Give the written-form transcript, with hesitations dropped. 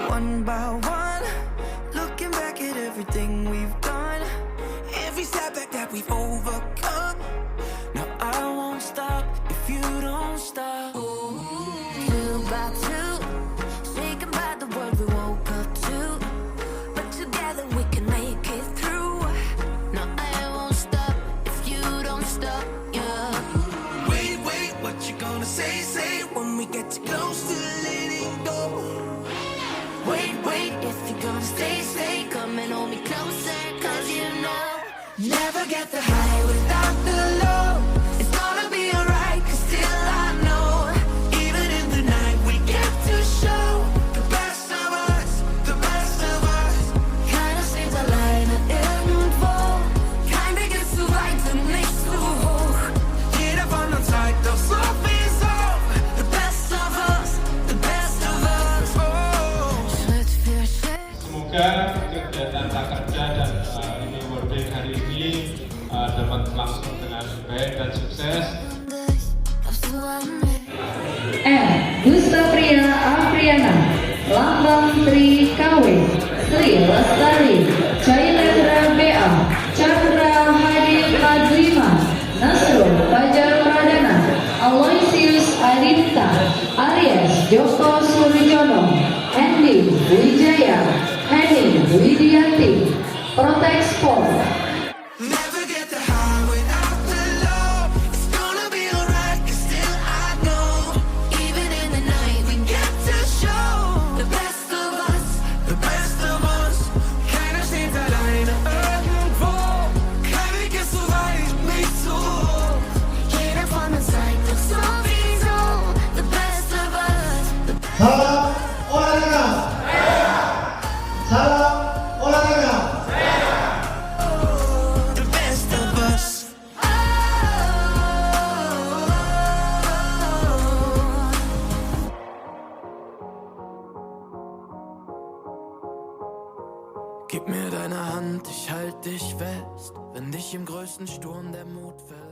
one by one, looking back at everything we've done, every setback that we've overcome. Now I won't stop if you don't stop. Two by two, say goodbye to what we woke up to, but together we can make it through. Now I won't stop if you don't stop, yeah. Wait, wait, what you gonna say, say when we get too close to letting go. Wait, wait, if you're gonna stay, stay, come and hold me closer, cause you know, never get the high without the low. It's gonna be alright, cause still I know, even in the night we get to show the best of us, the best of us. Kinda seems alleine irgendwo, kein Weg ist zu weit, und nicht zu hoch. Jeder von uns zeigt doch sowieso the best of us, the best of us. Schritt für Schritt. Semoga kegiatan prakerja dan IMI Award DI hari ini dapat berlangsung dengan baik dan sukses. M. Gustafria Afriana, Lambang Tri KW, Sri Lestari, Cailendra BA, Chandra Hadi Madlima, Nasrul Fajar Pradana, Aloysius Adinta, Aries Joko Surjono, Andy Wijaya, Henny Widianti, Protek Sport. Never get the high without the low. It's gonna be alright, cause still I know, even in the night we get to show the best of us, the best of us. Keiner steht alleine irgendwo, kein Weg ist so weit, nicht so hoch. Jeder von uns zeigt doch sowieso the best of us, the 사랑 올라가라. 사랑 올라가라. the best of us. Gib mir deine Hand, ich halt dich fest, wenn dich im größten Sturm der Mut fällt.